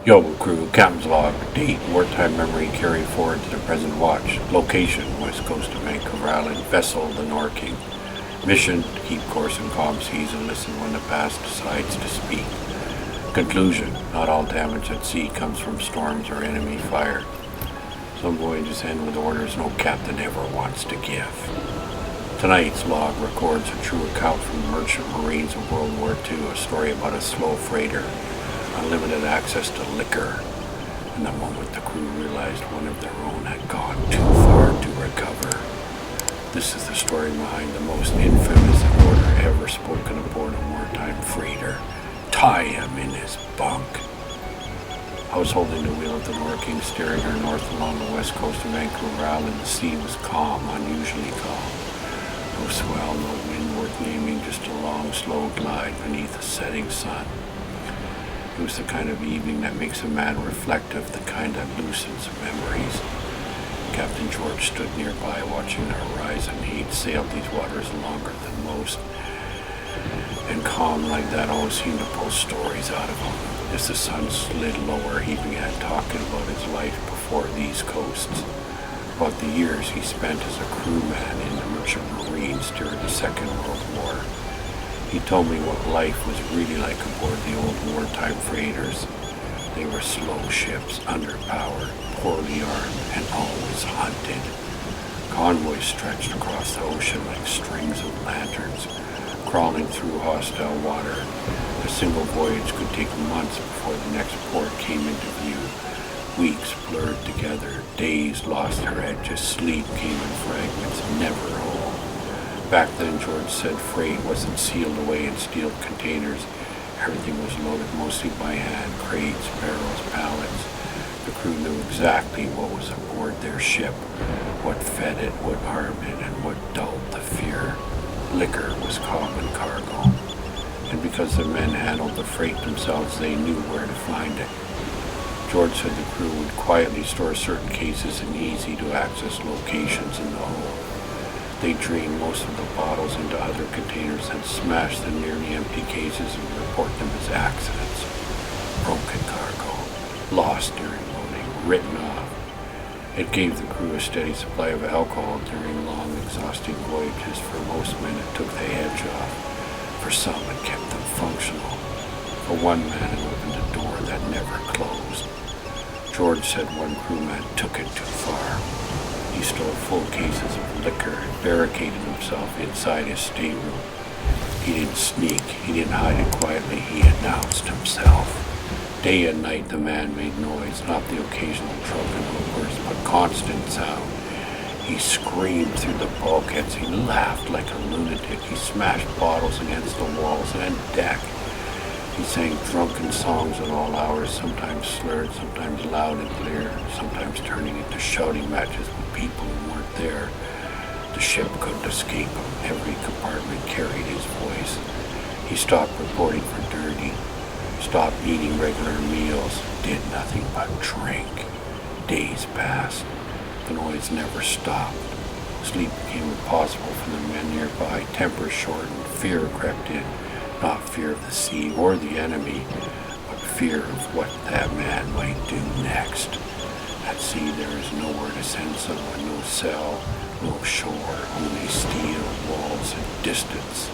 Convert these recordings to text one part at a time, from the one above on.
Yo, crew, captain's log, date, wartime memory carried forward to the present watch. Location, west coast of Vancouver Island. Vessel, the Norking. Mission, to keep course in calm seas and listen when the past decides to speak. Conclusion, not all damage at sea comes from storms or enemy fire. Some voyages end with orders no captain ever wants to give. Tonight's log records a true account from the merchant marines of World War II, a story about a slow freighter, unlimited access to liquor, and the moment the crew realized one of their own had gone too far to recover. This is the story behind the most infamous order ever spoken aboard a wartime freighter. Tie him in his bunk. I was holding the wheel of the Norking, steering her north along the west coast of Vancouver Island. The sea was calm, unusually calm. No swell, no wind worth naming, just a long, slow glide beneath a setting sun. It was the kind of evening that makes a man reflective, the kind that loosens memories. Captain George stood nearby watching the horizon. He'd sailed these waters longer than most, and calm like that always seemed to pull stories out of him. As the sun slid lower, he began talking about his life before these coasts, about the years he spent as a crewman in the merchant marines during the Second World War. He told me what life was really like aboard the old wartime freighters. They were slow ships, underpowered, poorly armed, and always hunted. Convoys stretched across the ocean like strings of lanterns, crawling through hostile water. A single voyage could take months before the next port came into view. Weeks blurred together, days lost their edges, sleep came in fragments, never whole. Back then, George said freight wasn't sealed away in steel containers. Everything was loaded mostly by hand, crates, barrels, pallets. The crew knew exactly what was aboard their ship, what fed it, what armed it, and what dulled the fear. Liquor was common cargo. And because the men handled the freight themselves, they knew where to find it. George said the crew would quietly store certain cases in easy-to-access locations in the hold. They drained most of the bottles into other containers and smashed the nearly empty cases and report them as accidents. Broken cargo, lost during loading, written off. It gave the crew a steady supply of alcohol during long, exhausting voyages. For most men, it took the edge off. For some, it kept them functional. For one man, it opened a door that never closed. George said one crewman took it too far. He stole full cases of liquor and barricaded himself inside his stateroom. He didn't sneak, he didn't hide it quietly, he announced himself. Day and night the man made noise, not the occasional drunken outburst, but constant sound. He screamed through the bulkheads, he laughed like a lunatic, he smashed bottles against the walls and deck. He sang drunken songs at all hours, sometimes slurred, sometimes loud and clear, sometimes turning into shouting matches with people who weren't there. The ship couldn't escape him. Every compartment carried his voice. He stopped reporting for dirty, stopped eating regular meals, did nothing but drink. Days passed. The noise never stopped. Sleep became impossible for the men nearby. Tempers shortened. Fear crept in. Not fear of the sea or the enemy, but fear of what that man might do next. At sea there is nowhere to send someone, no cell, no shore, only steel, walls, and distance.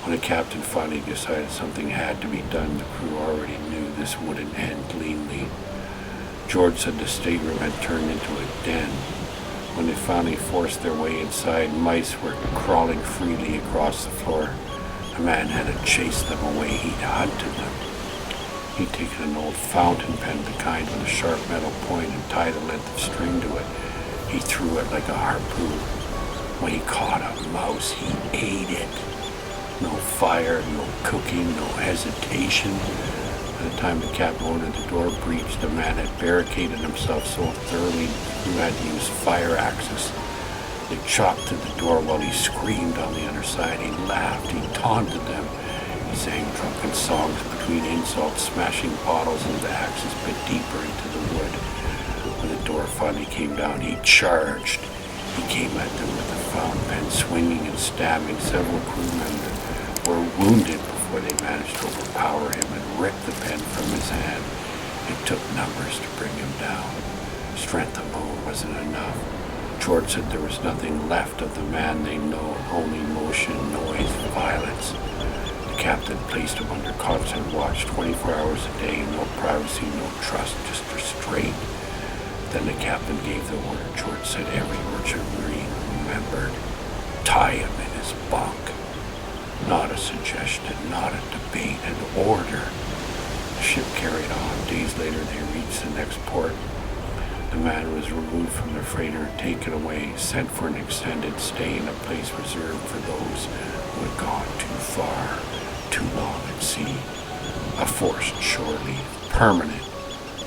When the captain finally decided something had to be done, the crew already knew this wouldn't end cleanly. George said the stateroom had turned into a den. When they finally forced their way inside, mice were crawling freely across the floor. The man had to chase them away. He'd hunted them. He'd taken an old fountain pen, the kind with a sharp metal point, and tied a length of string to it. He threw it like a harpoon. When he caught a mouse, he ate it. No fire, no cooking, no hesitation. By the time the captain ordered the door breached, the man had barricaded himself so thoroughly the crew had to use fire axes. They chopped through the door while he screamed on the other side. He laughed, he taunted them. He sang drunken songs between insults, smashing bottles into the axes bit deeper into the wood. When the door finally came down, he charged. He came at them with a fountain pen, swinging and stabbing. Several crewmen were wounded before they managed to overpower him and rip the pen from his hand. It took numbers to bring him down. Strength alone wasn't enough. George said there was nothing left of the man they know, only motion, noise, violence. The captain placed him under constant watch, 24 hours a day, no privacy, no trust, just restraint. Then the captain gave the order. George said every merchant marine remembered. Tie him in his bunk. Not a suggestion, not a debate, an order. The ship carried on. Days later they reached the next port. The man was removed from the freighter, taken away, sent for an extended stay in a place reserved for those who had gone too far, too long at sea. A forced shore leave, permanent.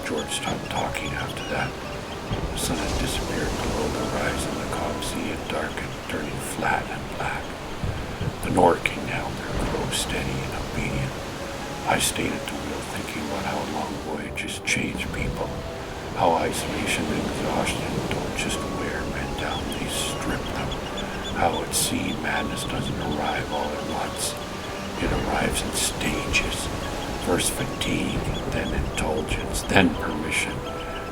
George stopped talking after that. The sun had disappeared below the horizon. The calm sea had darkened, turning flat and black. The Norking held their crew steady and obedient. I stayed at the wheel thinking about how long voyages change people. How isolation and exhaustion don't just wear men down, they strip them. How at sea madness doesn't arrive all at once. It arrives in stages. First fatigue, then indulgence, then permission,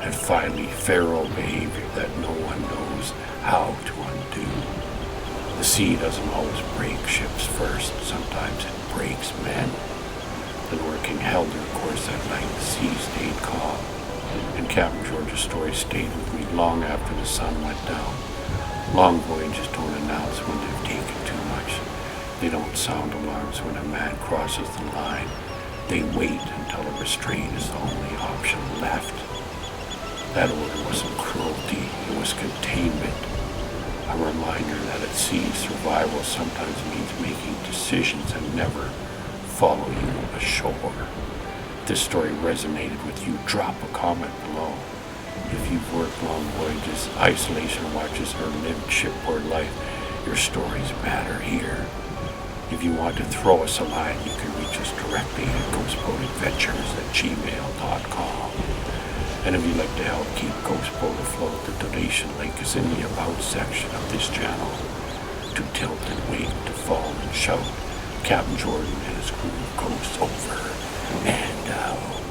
and finally feral behavior that no one knows how to undo. The sea doesn't always break ships first. Sometimes it breaks men. The Norking held their course that night. The sea stayed calm. And Captain George's story stayed with me long after the sun went down. Long voyages don't announce when they've taken too much. They don't sound alarms when a man crosses the line. They wait until a restraint is the only option left. That order wasn't cruelty, it was containment. A reminder that at sea, survival sometimes means making decisions and never following ashore. If this story resonated with you, drop a comment below. If you've worked long voyages, isolation watches, or lived shipboard life, your stories matter here. If you want to throw us a line, you can reach us directly at ghostboatadventures@gmail.com. And if you'd like to help keep Ghost Boat afloat, the donation link is in the About section of this channel. To tilt and wake, to fall and shout, Captain Jordan and his crew of ghosts over and out.